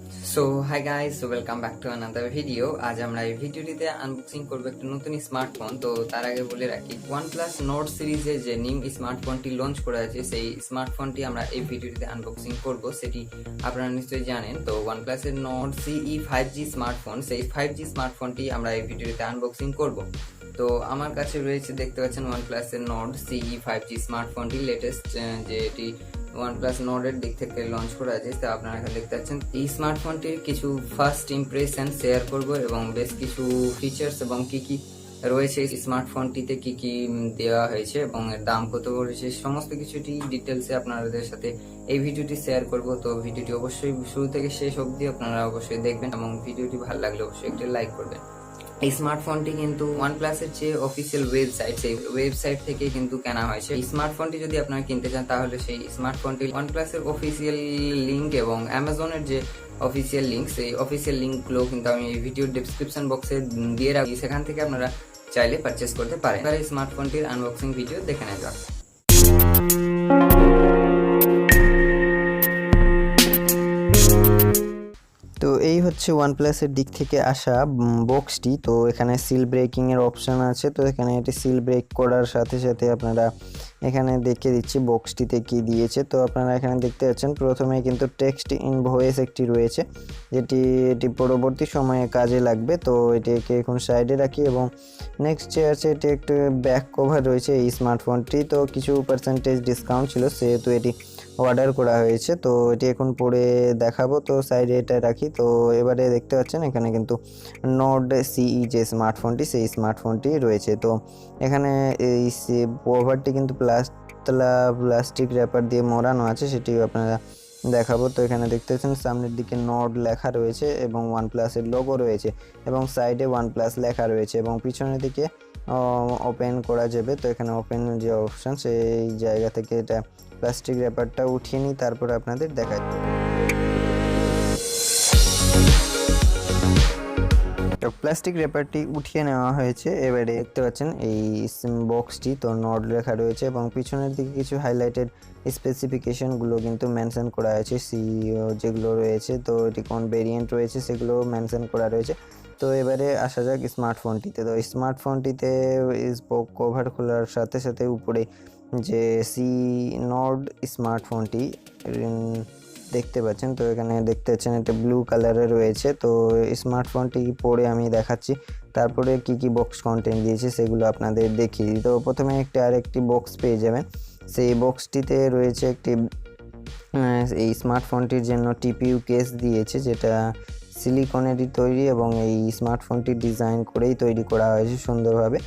So hi guys, welcome back to another video. আজ আমরা এই ভিডিওটিতে আনবক্সিং করব একটা নতুন স্মার্টফোন। তো তার আগে বলে রাখি, OnePlus নোট সিরিজের যে নিউ স্মার্টফোনটি লঞ্চ করা হয়েছে সেই স্মার্টফোনটি আমরা এই ভিডিওটিতে আনবক্সিং করব, সেটি আপনারা নিশ্চয়ই জানেন। তো OnePlus এর নোট সিই 5G স্মার্টফোন, সেই 5G স্মার্টফোনটি আমরা এই ভিডিওটিতে আনবক্সিং করব। তো আমার কাছে রয়েছে, দেখতে পাচ্ছেন, OnePlus এর নোট সিই 5G স্মার্টফোনটি লেটেস্ট যেটি OnePlus নোটের দিক থেকে লঞ্চ করা আছে। তো আপনারা এখানে দেখতে পাচ্ছেন এই স্মার্টফোনটির কিছু ফার্স্ট ইমপ্রেশন শেয়ার করব এবং বেশ কিছু ফিচার্স এবং কি কি রয়েছে স্মার্টফোনটিতে, কি কি দেওয়া হয়েছে এবং এর দাম কত রয়েছে, সমস্ত কিছুটি ডিটেলসে আপনাদের সাথে এই ভিডিওটি শেয়ার করব। তো ভিডিওটি অবশ্যই শুরু থেকে শেষ অবধি আপনারা অবশ্যই দেখবেন এবং ভিডিওটি ভালো লাগলে অবশ্যই একটি লাইক করবেন। এই স্মার্টফোনটি কিন্তু OnePlus এর যে অফিসিয়াল ওয়েবসাইট, সেই ওয়েবসাইট থেকে কিন্তু কেনা হয়েছে। এই স্মার্টফোনটি যদি আপনারা কিনতে চান তাহলে সেই স্মার্টফোনটি OnePlus এর অফিসিয়াল লিংক এবং অ্যামাজনের যে অফিসিয়াল লিংক, সেই অফিসিয়াল লিংকগুলো কিন্তু আমি এই ভিডিওর ডেসক্রিপশন বক্সে দিয়ে রাখি, সেখান থেকে আপনারা চাইলে পারচেস করতে পারেন। এবার এই স্মার্টফোনটির আনবক্সিং ভিডিও দেখে নেওয়া যাক। তো এই হচ্ছে ওয়ানপ্লাসের দিক থেকে আসা বক্সটি। তো এখানে সিল ব্রেকিং এর অপশন আছে। তো এখানে এটি সিল ব্রেক করার সাথে সাথে আপনারা এখানে দেখে দিচ্ছি বক্সটিতে কি দিয়েছে। তো আপনারা এখানে দেখতে পাচ্ছেন প্রথমে কিন্তু টেক্সট ইন ভয়েস একটি রয়েছে, এটি পরবর্তী সময়ে কাজে লাগবে। তো এটিকে এখন সাইডে রাখি এবং নেক্সট যে আছে এটি একটু ব্যাক কভার রয়েছে এই স্মার্টফোনটি। তো কিছু পার্সেন্টেজ ডিসকাউন্ট ছিল, সেহেতু এটি অর্ডার করা হয়েছে। তো এটি এখন পরে দেখাবো, তো সাইডে এটা রাখি। তো এবারে দেখতে পাচ্ছেন এখানে কিন্তু নোট সিই যে স্মার্টফোনটি, সেই স্মার্টফোনটি রয়েছে। তো এখানে এই কভারটি কিন্তু প্লাস্টিক র্যাপার দিয়ে মোড়ানো আছে, সেটি আপনারা দেখাবো। তো এখানে দেখতে পাচ্ছেন সামনের দিকে নোট লেখা রয়েছে এবং ওয়ানপ্লাসের লোগো রয়েছে এবং সাইডে ওয়ানপ্লাস লেখা রয়েছে এবং পিছনের দিকে ওপেন করা যাবে। তো এখানে ওপেন যে অপশান, সেই জায়গা থেকে এটা প্লাস্টিক র্যাপারটা উঠিয়ে নিই, তারপরে আপনাদের দেখাই। তো প্লাস্টিক র্যাপারটি উঠিয়ে নেওয়া হয়েছে। এবারে দেখতে পাচ্ছেন এই বক্সটি, তো নট লেখা রয়েছে এবং পিছনের দিকে কিছু হাইলাইটেড স্পেসিফিকেশনগুলো কিন্তু মেনশন করা হয়েছে, সিইও যেগুলো রয়েছে। তো এটি কোন ভেরিয়েন্ট রয়েছে সেগুলো মেনশন করা রয়েছে। তো এবারে আসা যাক স্মার্টফোনটিতে। তো স্মার্টফোনটিতে কভার খোলার সাথে সাথে উপরে যে নোট স্মার্টফোনটি দেখতে পাচ্ছেন, তো এখানে দেখতে পাচ্ছেন এটা ব্লু কালারে রয়েছে। তো স্মার্টফোনটি পরে আমি দেখাচ্ছি, তারপরে কি কি বক্স কন্টেন্ট দিয়েছে সেগুলো আপনাদের দেখিয়ে দিই। তো প্রথমে আরেকটি বক্স পেয়ে যাবেন। সেই বক্সটিতে রয়েছে একটি এই স্মার্টফোনটির জন্য টিপিইউ কেস দিয়েছে, যেটা সিলিকনেরই তৈরি এবং এই স্মার্টফোনটি ডিজাইন করেই তৈরি করা হয়েছে সুন্দরভাবে।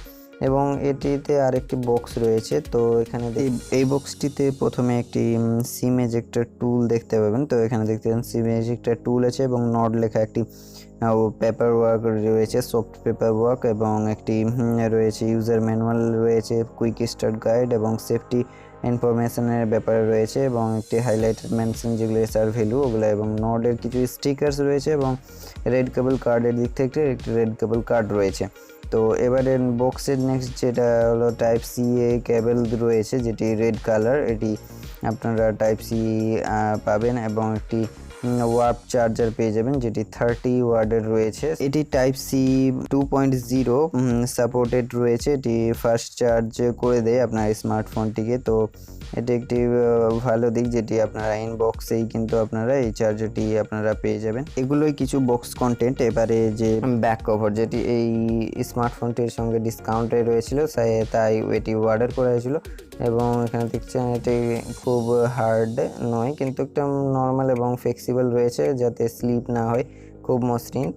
এবং এটিতে আরেকটি বক্স রয়েছে। তো এখানে এই বক্সটিতে প্রথমে একটি সিম এজেক্টর টুল দেখতে পাবেন। তো এখানে দেখতে পাবেন সিম এজেক্টর টুল আছে এবং নট লেখা একটি পেপার ওয়ার্ক রয়েছে, সফট পেপার ওয়ার্ক, এবং একটি রয়েছে ইউজার ম্যানুয়াল রয়েছে, কুইক স্টার্ট গাইড এবং সেফটি ইনফরমেশনের ব্যাপারে রয়েছে এবং একটি হাইলাইটেড মেনশন যেগুলো এসআর ভ্যালু ওগুলো, এবং নোডের কিছু স্টিকার্স রয়েছে এবং রেড কেবল কার্ডের দিক থেকে একটি রেড কেবল কার্ড রয়েছে। তো এবারে বক্সের নেক্সট যেটা হলো টাইপ সি এ কেবল রয়েছে, যেটি রেড কালার, এটি আপনারা টাইপ সি পাবেন এবং একটি ওয়ার্প চার্জার পেয়ে যাবেন, যেটি 30 ওয়াটের রয়েছে। এটি টাইপ সি 2.0 সাপোর্টেড রয়েছে। এটি ফাস্ট চার্জ করে দেয় আপনার স্মার্টফোনটিকে। তো এটি একটি ভালো দিক, যেটি আপনারা ইনবক্সেই কিন্তু আপনারা এই চার্জারটি আপনারা পেয়ে যাবেন। এগুলোই কিছু বক্স কন্টেন্ট। এবারে যে ব্যাক কভার, যেটি এই স্মার্টফোনটির সঙ্গে ডিসকাউন্টে রয়েছিল, তাই এটি অর্ডার করা হয়েছিল। এবং এখানে দেখছেন এটি খুব হার্ড নয়, কিন্তু একটা নর্মাল এবং ফ্লেক্সিবল রয়েছে, যাতে স্লিপ না হয়, খুব মসৃণ।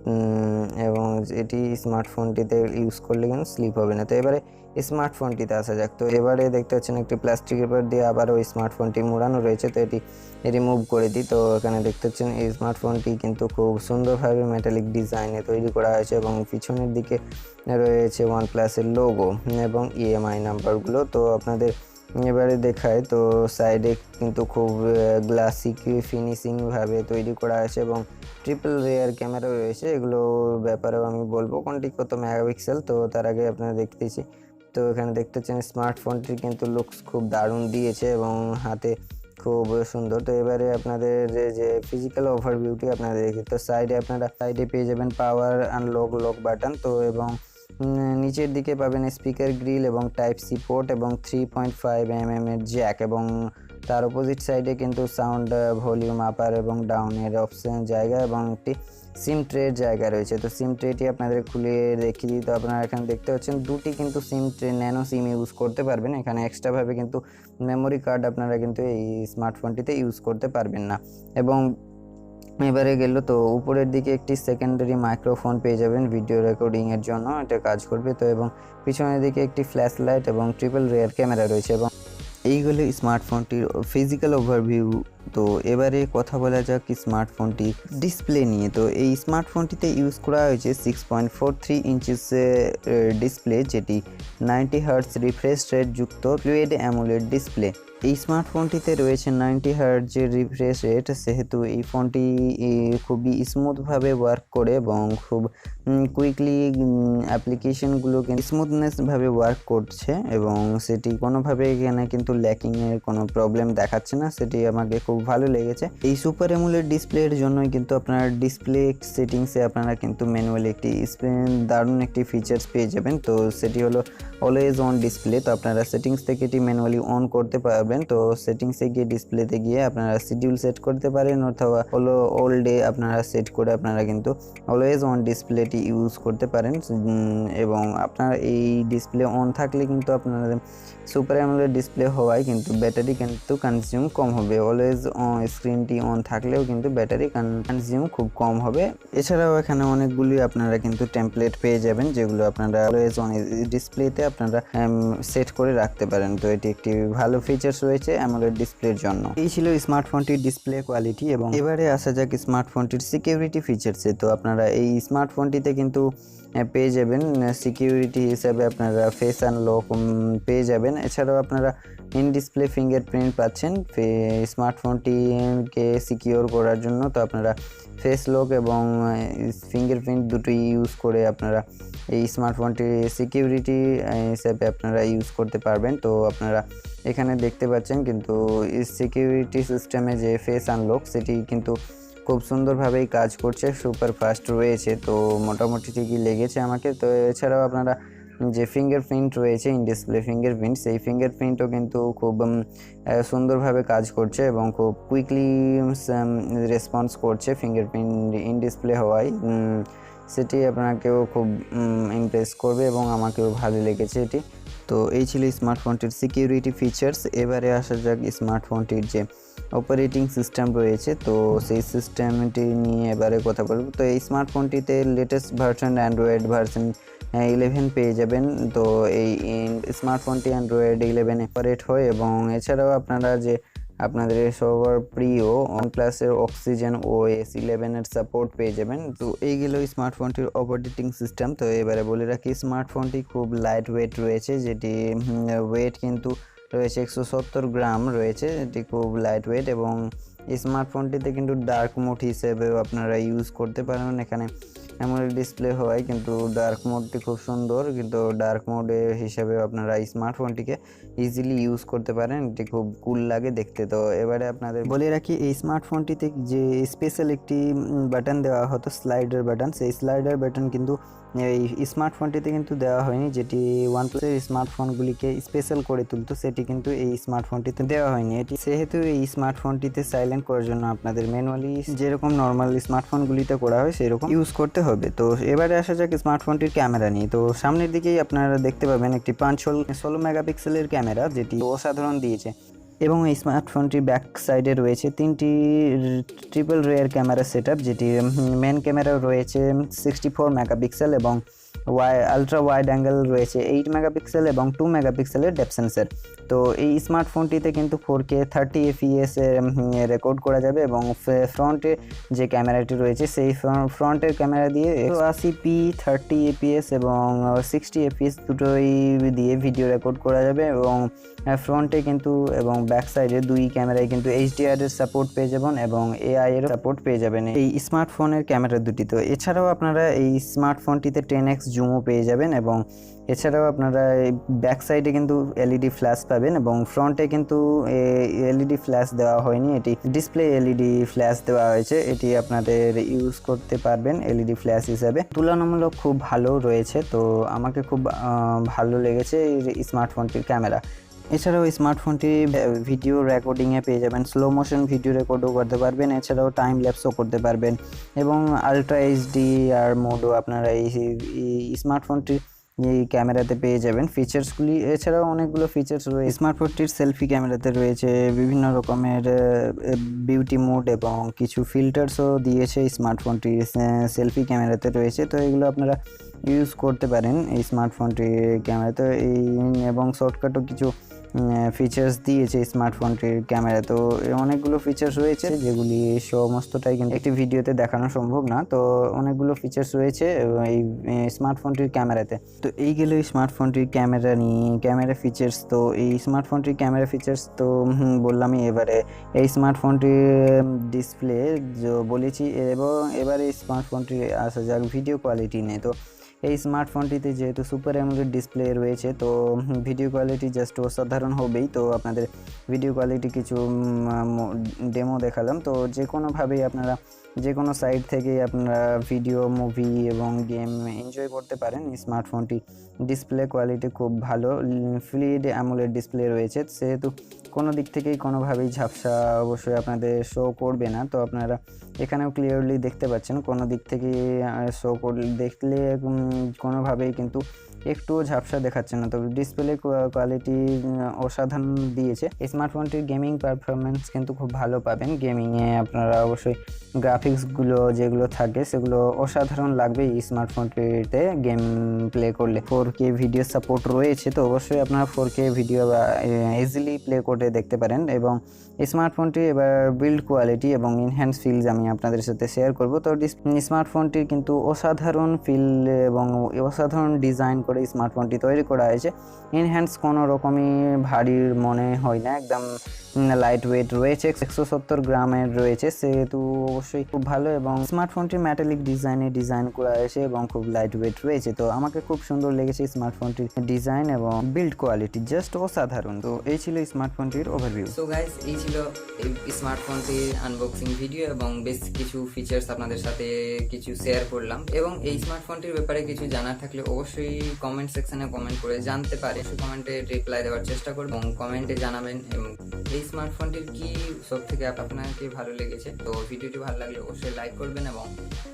এবং এটি স্মার্টফোনটিতে ইউজ করলে কিন্তু স্লিপ হবে না। তো এবারে স্মার্টফোনটিতে আসা যাক। তো এবারে দেখতে পাচ্ছেন একটি প্লাস্টিক পেপার দিয়ে আবার ওই স্মার্টফোনটি মোড়ানো রয়েছে। তো এটি রিমুভ করে দিই। তো এখানে দেখতে পাচ্ছেন এই স্মার্টফোনটি কিন্তু খুব সুন্দরভাবে মেটালিক ডিজাইনে তৈরি করা হয়েছে এবং পিছনের দিকে রয়েছে ওয়ানপ্লাসের লোগো এবং ইএমআই নাম্বারগুলো। তো আপনাদের এবারে দেখায়, তো সাইডে কিন্তু খুব গ্লাসিক ফিনিশিংভাবে তৈরি করা আছে এবং ট্রিপল রেয়ার ক্যামেরা রয়েছে। এগুলো ব্যাপারেও আমি বলবো কোনটি কত মেগাপিক্সেল। তো তার আগে আপনারা দেখতেছি, তো এখানে দেখতে পাচ্ছেন স্মার্টফোনটির কিন্তু লুকস খুব দারুণ দিয়েছে এবং হাতে খুব সুন্দর। তো এবারে আপনাদের যে ফিজিক্যাল ওভারভিউটি আপনাদের দেখি, তো আপনারা সাইডে পেয়ে যাবেন পাওয়ার আনলক লক বাটন, তো এবং নিচের দিকে পাবেন স্পিকার গ্রিল এবং টাইপ সি পোর্ট এবং 3.5 mm এর জ্যাক, এবং তার অপোজিট সাইডে কিন্তু সাউন্ড ভলিউম আপার এবং ডাউনের অপশন জায়গা এবং একটি সিম ট্রের জায়গা রয়েছে। তো সিম ট্রেটি আপনাদের খুলে দেখিয়ে দিই। তো আপনারা এখানে দেখতে পাচ্ছেন দুটি কিন্তু সিম ট্রে ন্যানো সিম ইউজ করতে পারবেন। এখানে এক্সট্রাভাবে কিন্তু মেমোরি কার্ড আপনারা কিন্তু এই স্মার্টফোনটিতে ইউজ করতে পারবেন না। এবং এবারে গেল তো উপরের দিকে একটি সেকেন্ডারি মাইক্রোফোন পেয়ে যাবেন ভিডিও রেকর্ডিংয়ের জন্য, এটা কাজ করবে। তো এবং পিছনের দিকে একটি ফ্ল্যাশ লাইট এবং ট্রিপল রেয়ার ক্যামেরা রয়েছে। এবং এইগুলো স্মার্টফোনটির ফিজিক্যাল ওভারভিউ। তো এবারে কথা বলা যাক স্মার্টফোনটি ডিসপ্লে নিয়ে। তো এই স্মার্টফোনটিতে ইউজ করা হয়েছে 6.43 ইঞ্চিস ডিসপ্লে, যেটি 90 হার্টজ রিফ্রেশ রেট যুক্ত ফ্লুইড অ্যামোলেড ডিসপ্লে। এই স্মার্টফোনটিতে রয়েছে 90 হার্টজের রিফ্রেশ রেট, সেহেতু এই ফোনটি খুবই স্মুথভাবে ওয়ার্ক করে এবং খুব কুইকলি অ্যাপ্লিকেশনগুলো স্মুথনেসভাবে ওয়ার্ক করছে এবং সেটি কোনোভাবে এখানে কিন্তু ল্যাকিংয়ের কোনো প্রবলেম দেখাচ্ছে না, সেটি আমাকে খুব ভালো লেগেছে। এই সুপার অ্যামোলেড ডিসপ্লের জন্যই কিন্তু আপনার ডিসপ্লে সেটিংসে আপনারা কিন্তু ম্যানুয়ালি একটি দারুণ একটি ফিচার্স পেয়ে যাবেন। তো সেটি হলো অলওয়েজ অন ডিসপ্লে। তো আপনারা সেটিংস থেকে এটি ম্যানুয়ালি অন করতে পারবেন। তো সেটিংসে গিয়ে ডিসপ্লেতে গিয়ে আপনারা শিডিউল সেট করতে পারেন, অথবা হলো অল ডে আপনারা সেট করে আপনারা কিন্তু অলওয়েজ অন ডিসপ্লেটি ইউজ করতে পারেন। এবং আপনার এই ডিসপ্লে অন থাকলে কিন্তু আপনারা সুপার অ্যামোলেড ডিসপ্লে হওয়ায় কিন্তু ব্যাটারি কিন্তু কনজিউম কম হবে। অলওয়েজ স্ক্রিনটি অন থাকলেও কিন্তু ব্যাটারি কনজিউম খুব কম হবে। এছাড়াও এখানে অনেকগুলি আপনারা কিন্তু টেমপ্লেট পেয়ে যাবেন, যেগুলো আপনারা অলওয়েজ অন ডিসপ্লেতে আপনারা সেট করে রাখতে পারেন। তো এটি একটি ভালো ফিচার্স রয়েছে অ্যামোলেড ডিসপ্লের জন্য। এই ছিল স্মার্টফোনটির ডিসপ্লে কোয়ালিটি। এবং এবারে আসা যাক স্মার্টফোনটির সিকিউরিটি ফিচার্সে। তো আপনারা এই স্মার্টফোনটিতে কিন্তু পেয়ে যাবেন সিকিউরিটি হিসাবে আপনারা ফেস আনলক পেয়ে যাবেন। এছাড়াও আপনারা ইন ডিসপ্লে ফিঙ্গারপ্রিন্ট পাচ্ছেন স্মার্টফোনটিকে সিকিউর করার জন্য। তো আপনারা ফেস লক এবং ফিঙ্গারপ্রিন্ট দুটোই ইউজ করে আপনারা এই স্মার্টফোনটি সিকিউরিটি হিসাবে আপনারা ইউজ করতে পারবেন। তো আপনারা এখানে দেখতে পাচ্ছেন কিন্তু সিকিউরিটি সিস্টেমে যে ফেস আনলক সেটি কিন্তু খুব সুন্দরভাবেই কাজ করছে, সুপার ফাস্ট রয়েছে। তো মোটামুটি ঠিকই লেগেছে আমাকে। তো এছাড়াও আপনারা যে ফিঙ্গারপ্রিন্ট রয়েছে ইন ডিসপ্লে ফিঙ্গারপ্রিন্ট, সেই ফিঙ্গারপ্রিন্টও কিন্তু খুব সুন্দরভাবে কাজ করছে এবং খুব কুইকলি রেসপন্স করছে ফিঙ্গারপ্রিন্ট ইন ডিসপ্লে হওয়ায়। সেটি আপনাকেও খুব ইমপ্রেস করবে এবং আমাকেও ভালো লেগেছে এটি। তো এই ছিল স্মার্টফোনটির সিকিউরিটি ফিচার্স। এবারে আসা যাক স্মার্টফোনটির যে অপারেটিং সিস্টেম রয়েছে, তো সেই সিস্টেমটি নিয়ে এবারে কথা বলব। তো এই স্মার্টফোনটিতে লেটেস্ট ভার্সন অ্যান্ড্রয়েড ভার্সন 11 পেয়ে যাবেন। তো এই স্মার্টফোনটি অ্যান্ড্রয়েড 11 অপারেট হয়। এবং এছাড়াও আপনারা যে আপনাদের সবার প্রিয় OnePlus-এর অক্সিজেন OS 11-এর সাপোর্ট পেয়ে যাবেন। তো এই গেল স্মার্টফোনটির অপারেটিং সিস্টেম। তো এবারে বলে রাখি স্মার্টফোনটি খুব লাইট ওয়েট রয়েছে, যেটি ওয়েট কিন্তু রয়েছে 170 গ্রাম রয়েছে, এটি খুব লাইট ওয়েট। এবং স্মার্টফোনটিতে কিন্তু ডার্ক মোড হিসেবেও আপনারা ইউজ করতে পারেন। এখানে অ্যামোলেড ডিসপ্লে হওয়ায় কিন্তু ডার্ক মোডটি খুব সুন্দর, কিন্তু ডার্ক মোডে হিসাবে আপনারা এই স্মার্টফোনটিকে ইজিলি ইউজ করতে পারেন, এটি খুব কুল লাগে দেখতে। তো এবারে আপনাদের বলে রাখি এই স্মার্টফোনটিতে যে স্পেশাল একটি বাটন দেওয়া হতো স্লাইডার বাটন, সেই স্লাইডার বাটন কিন্তু এই স্মার্টফোনটিতে কিন্তু দেওয়া হয়নি, যেটি ওয়ানপ্লাসের স্মার্টফোনগুলিকে স্পেশাল করে তুলতো, সেটি কিন্তু এই স্মার্টফোনটিতে দেওয়া হয়নি। এটি সেহেতু এই স্মার্টফোনটিতে সাইলেন্ট করার জন্য আপনাদের ম্যানুয়ালি যেরকম নর্মাল স্মার্টফোনগুলিতে করা হয় সেরকম ইউজ করতে হবে। তো এবারে আসা যাক স্মার্টফোনটির ক্যামেরা নিয়ে। তো সামনের দিকেই আপনারা দেখতে পাবেন একটি 16 মেগাপিক্সেলের ক্যামেরা, যেটি অসাধারণ দিয়েছে। এবং এই স্মার্টফোনটির ব্যাক সাইডে রয়েছে 3টি ট্রিপল রেয়ার ক্যামেরা সেটআপ, যেটি মেন ক্যামেরা রয়েছে 64 মেগাপিক্সেল এবং আলট্রা ওয়াইড অ্যাঙ্গেল রয়েছে 8 মেগাপিক্সেল এবং 2 মেগাপিক্সেলের ডেপথ সেন্সর। তো এই স্মার্টফোনটিতে কিন্তু 4K 30 FPS রেকর্ড করা যাবে। এবং ফ্রন্টে যে ক্যামেরাটি রয়েছে সেই ফ্রন্টের ক্যামেরা দিয়ে 180p 30 fps এবং 60 fps দুটোই দিয়ে ভিডিও রেকর্ড করা যাবে। এবং ফ্রন্টে কিন্তু এবং ব্যাক সাইডে দুই ক্যামেরায় কিন্তু HDR এর সাপোর্ট পেয়ে যাবেন এবং AI এর সাপোর্ট পেয়ে যাবেন এই স্মার্টফোনের ক্যামেরা দুটি। তো এছাড়াও আপনারা এই স্মার্টফোনটিতে 10x জুমও পেয়ে যাবেন, এবং এছাড়াও আপনারা ব্যাক সাইডে কিন্তু এলইডি ফ্ল্যাশ পাবেন, এবং ফ্রন্টে কিন্তু এলইডি ফ্ল্যাশ দেওয়া হয়নি, এটি ডিসপ্লে এলইডি ফ্ল্যাশ দেওয়া হয়েছে। এটি আপনাদের ইউজ করতে পারবেন এলইডি ফ্ল্যাশ হিসাবে। তুলনামূলক খুব ভালো রয়েছে, তো আমাকে খুব ভালো লেগেছে এই স্মার্টফোনটির ক্যামেরা। এছাড়াও স্মার্টফোনটি ভিডিও রেকর্ডিংয়ে পেয়ে যাবেন, স্লো মোশন ভিডিও রেকর্ডও করতে পারবেন, এছাড়াও টাইম ল্যাপসও করতে পারবেন, এবং আলট্রা এইচডি আর মোডও আপনারা এই স্মার্টফোনটি এই ক্যামেরাতে পেয়ে যাবেন ফিচার্সগুলি। এছাড়াও অনেকগুলো ফিচার্স রয়েছে স্মার্টফোনটির। সেলফি ক্যামেরাতে রয়েছে বিভিন্ন রকমের বিউটি মোড এবং কিছু ফিল্টার্সও দিয়েছে স্মার্টফোনটির সেলফি ক্যামেরাতে রয়েছে, তো এগুলো আপনারা ইউজ করতে পারেন এই স্মার্টফোনটির ক্যামেরাতে। এবং শর্টকাটও কিছু ফিচার্স দিয়েছে স্মার্টফোনটির ক্যামেরা, তো অনেকগুলো ফিচার্স রয়েছে যেগুলি সমস্তটাই কিন্তু একটি ভিডিওতে দেখানো সম্ভব না, তো অনেকগুলো ফিচার্স রয়েছে এই স্মার্টফোনটির ক্যামেরাতে। তো এই গেল স্মার্টফোনটির ক্যামেরা নিয়ে ক্যামেরা ফিচার্স। তো এই স্মার্টফোনটির ক্যামেরা ফিচার্স তো বললামই। এবারে এই স্মার্টফোনটির ডিসপ্লে বলেছি, এবং এবারে স্মার্টফোনটি আসা যাক ভিডিও কোয়ালিটি নিয়ে। তো এই স্মার্টফোনটিতে যেহেতু সুপার অ্যামোলেড ডিসপ্লে রয়েছে, তো ভিডিও কোয়ালিটি জাস্ট অসাধারণ হবেই। তো আপনাদের ভিডিও কোয়ালিটি কিছু ডেমো দেখালাম। তো যে কোনোভাবেই আপনারা যে কোনো সাইট থেকে আপনারা ভিডিও, মুভি এবং গেম এনজয় করতে পারেন। স্মার্টফোনটি ডিসপ্লে কোয়ালিটি খুব ভালো, ফ্লিড অ্যামোলেড ডিসপ্লে রয়েছে, সেহেতু কোনো দিক থেকেই কোনোভাবেই ঝাপসা অবশ্যই আপনাদের শো করবে না। তো আপনারা এখানেও ক্লিয়ারলি দেখতে পাচ্ছেন, কোনো দিক থেকে শো করলে দেখলে কোনোভাবেই কিন্তু একটুও ঝাপসা দেখাচ্ছে না। তবে ডিসপ্লে কোয়ালিটি অসাধারণ দিয়েছে। স্মার্টফোনটির গেমিং পারফরমেন্স কিন্তু খুব ভালো পাবেন। গেমিংয়ে আপনারা অবশ্যই গ্রাফিক্সগুলো যেগুলো থাকে সেগুলো অসাধারণ লাগবে এই স্মার্টফোনটিতে গেম প্লে করলে। 4K ভিডিও সাপোর্ট রয়েছে, তো অবশ্যই আপনারা 4K ভিডিও ইজিলি প্লে করে দেখতে পারেন। এবং স্মার্টফোনটি এবার বিল্ড কোয়ালিটি এবং ইনহ্যান্স ফিলস আমি আপনাদের সাথে শেয়ার করব। তো স্মার্টফোনটির কিন্তু অসাধারণ ফিল এবং অসাধারণ ডিজাইন করে স্মার্টফোনটি তৈরি করা হয়েছে। ইনহ্যান্স কোনো রকমই ভারী মনে হয় না, একদম লাইট ওয়েট রয়েছে, 170 গ্রামের রয়েছে, সেহেতু অবশ্যই খুব ভালো। এবং স্মার্টফোনটি মেটালিক ডিজাইন করা হয়েছে এবং খুব লাইট ওয়েট রয়েছে। তো আমাকে খুব সুন্দর লেগেছে স্মার্টফোনটির ডিজাইন এবং বিল্ড কোয়ালিটি, জাস্ট অসাধারণ। তো এই ছিল স্মার্টফোনটির ওভারভিউ। সো গাইস, এই ছিল এই স্মার্টফোনটির আনবক্সিং ভিডিও এবং বেশ কিছু ফিচার্স আপনাদের সাথে কিছু শেয়ার করলাম। এবং এই স্মার্টফোনটির ব্যাপারে কিছু জানার থাকলে অবশ্যই কমেন্ট সেকশনে কমেন্ট করে জানতে পারে, কমেন্টে রিপ্লাই দেওয়ার চেষ্টা করব এবং কমেন্টে জানাবেন এবং এই স্মার্টফোনটির কি সব থেকে আপনাকে ভালো লেগেছে। তো ভিডিওটি ভালো লাগলে অবশ্যই লাইক করবেন এবং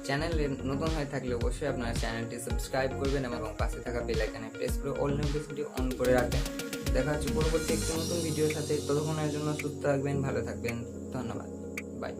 চ্যানেলে নতুন হয়ে থাকলে অবশ্যই আপনারা চ্যানেলটি সাবস্ক্রাইব করবেন এবং পাশে থাকা বেল আইকনে প্রেস করে অল নোটিফিকেশনটি অন করে রাখবেন। দেখা হচ্ছে পরবর্তী একটি নতুন ভিডিওর সাথে। ততক্ষণের জন্য সুস্থ থাকবেন, ভালো থাকবেন, ধন্যবাদ, বাই।